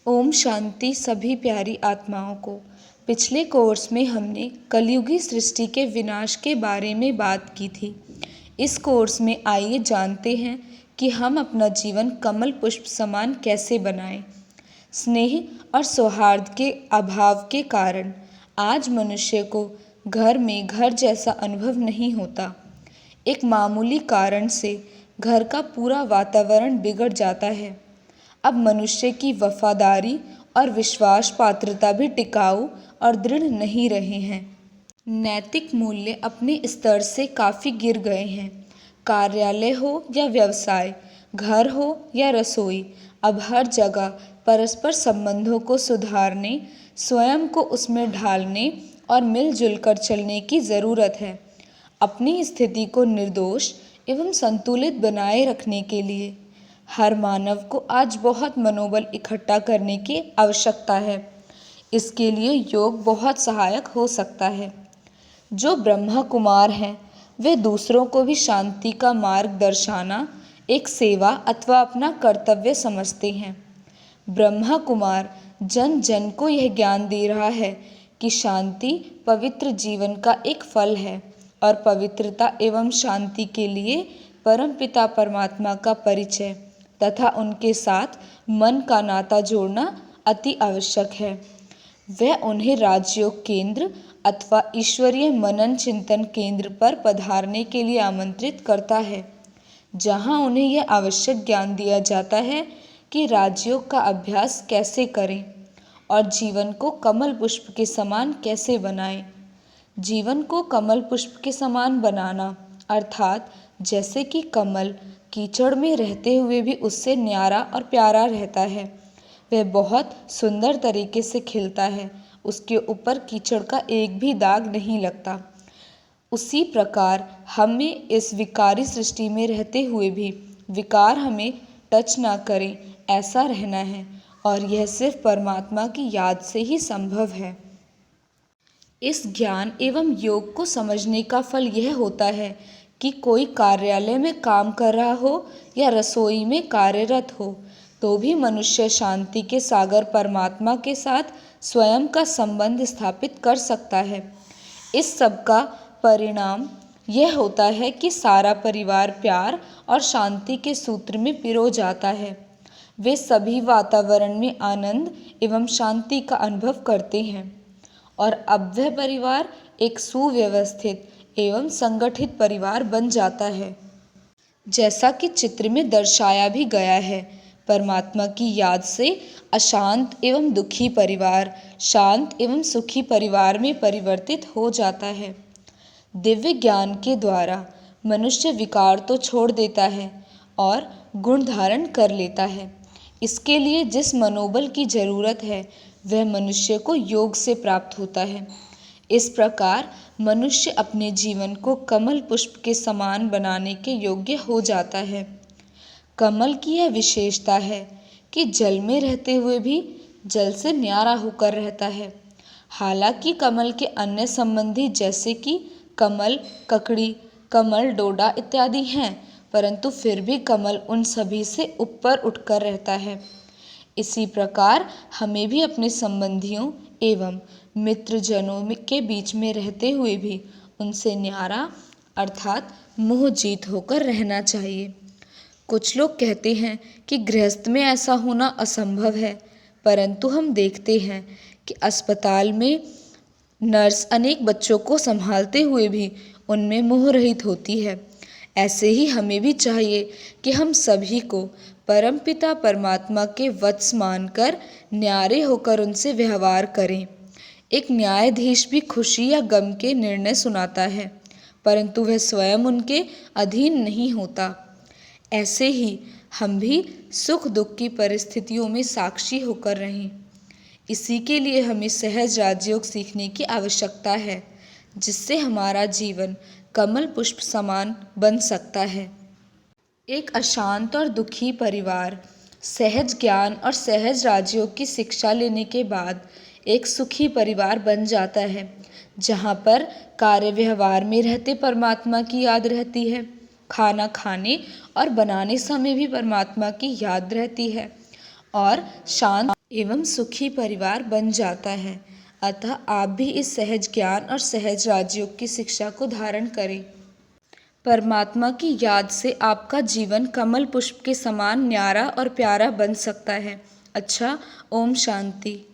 ओम शांति सभी प्यारी आत्माओं को। पिछले कोर्स में हमने कलयुगी सृष्टि के विनाश के बारे में बात की थी। इस कोर्स में आइए जानते हैं कि हम अपना जीवन कमल पुष्प समान कैसे बनाएं। स्नेह और सौहार्द के अभाव के कारण आज मनुष्य को घर में घर जैसा अनुभव नहीं होता। एक मामूली कारण से घर का पूरा वातावरण बिगड़ जाता है। अब मनुष्य की वफादारी और विश्वास पात्रता भी टिकाऊ और दृढ़ नहीं रहे हैं। नैतिक मूल्य अपने स्तर से काफ़ी गिर गए हैं। कार्यालय हो या व्यवसाय, घर हो या रसोई, अब हर जगह परस्पर संबंधों को सुधारने, स्वयं को उसमें ढालने और मिलजुल कर चलने की ज़रूरत है। अपनी स्थिति को निर्दोष एवं संतुलित बनाए रखने के लिए हर मानव को आज बहुत मनोबल इकट्ठा करने की आवश्यकता है। इसके लिए योग बहुत सहायक हो सकता है। जो ब्रह्मा कुमार हैं वे दूसरों को भी शांति का मार्ग दर्शाना एक सेवा अथवा अपना कर्तव्य समझते हैं। ब्रह्मा कुमार जन जन को यह ज्ञान दे रहा है कि शांति पवित्र जीवन का एक फल है और पवित्रता एवं शांति के लिए परमपिता परमात्मा का परिचय तथा उनके साथ मन का नाता जोड़ना अति आवश्यक है। वह उन्हें राजयोग केंद्र अथवा ईश्वरीय मनन चिंतन केंद्र पर पधारने के लिए आमंत्रित करता है, जहां उन्हें यह आवश्यक ज्ञान दिया जाता है कि राजयोग का अभ्यास कैसे करें और जीवन को कमल पुष्प के समान कैसे बनाएं। जीवन को कमल पुष्प के समान बनाना अर्थात जैसे कि कमल कीचड़ में रहते हुए भी उससे न्यारा और प्यारा रहता है, वह बहुत सुंदर तरीके से खिलता है, उसके ऊपर कीचड़ का एक भी दाग नहीं लगता। उसी प्रकार हमें इस विकारी सृष्टि में रहते हुए भी विकार हमें टच ना करें, ऐसा रहना है और यह सिर्फ परमात्मा की याद से ही संभव है। इस ज्ञान एवं योग को समझने का फल यह होता है कि कोई कार्यालय में काम कर रहा हो या रसोई में कार्यरत हो तो भी मनुष्य शांति के सागर परमात्मा के साथ स्वयं का संबंध स्थापित कर सकता है। इस सब का परिणाम यह होता है कि सारा परिवार प्यार और शांति के सूत्र में पिरो जाता है। वे सभी वातावरण में आनंद एवं शांति का अनुभव करते हैं और अब वह परिवार एक सुव्यवस्थित एवं संगठित परिवार बन जाता है। जैसा कि चित्र में दर्शाया भी गया है, परमात्मा की याद से अशांत एवं दुखी परिवार शांत एवं सुखी परिवार में परिवर्तित हो जाता है। दिव्य ज्ञान के द्वारा मनुष्य विकार तो छोड़ देता है और गुण धारण कर लेता है। इसके लिए जिस मनोबल की जरूरत है वह मनुष्य को योग से प्राप्त होता है। इस प्रकार मनुष्य अपने जीवन को कमल पुष्प के समान बनाने के योग्य हो जाता है। कमल की यह विशेषता है कि जल में रहते हुए भी जल से न्यारा होकर रहता है। हालांकि कमल के अन्य संबंधी जैसे कि कमल, ककड़ी, कमल, डोडा इत्यादि हैं, परंतु फिर भी कमल उन सभी से ऊपर उठकर रहता है। इसी प्रकार हमें भी अपने संबंधियों एवं मित्रजनों के बीच में रहते हुए भी उनसे न्यारा अर्थात मोह जीत होकर रहना चाहिए। कुछ लोग कहते हैं कि गृहस्थ में ऐसा होना असंभव है, परंतु हम देखते हैं कि अस्पताल में नर्स अनेक बच्चों को संभालते हुए भी उनमें मोह रहित होती है। ऐसे ही हमें भी चाहिए कि हम सभी को परमपिता परमात्मा के वत्स मानकर न्यारे होकर उनसे व्यवहार करें। एक न्यायाधीश भी खुशी या गम के निर्णय सुनाता है, परंतु वह स्वयं उनके अधीन नहीं होता। ऐसे ही हम भी सुख दुख की परिस्थितियों में साक्षी होकर रहें। इसी के लिए हमें सहज राजयोग सीखने की आवश्यकता है, जिससे हमारा जीवन कमल पुष्प समान बन सकता है। एक अशांत और दुखी परिवार सहज ज्ञान और सहज राजयोग की शिक्षा लेने के बाद एक सुखी परिवार बन जाता है, जहाँ पर कार्य व्यवहार में रहते परमात्मा की याद रहती है, खाना खाने और बनाने समय भी परमात्मा की याद रहती है और शांत एवं सुखी परिवार बन जाता है। अतः आप भी इस सहज ज्ञान और सहज राजयोग की शिक्षा को धारण करें। परमात्मा की याद से आपका जीवन कमल पुष्प के समान न्यारा और प्यारा बन सकता है। अच्छा, ओम शांति।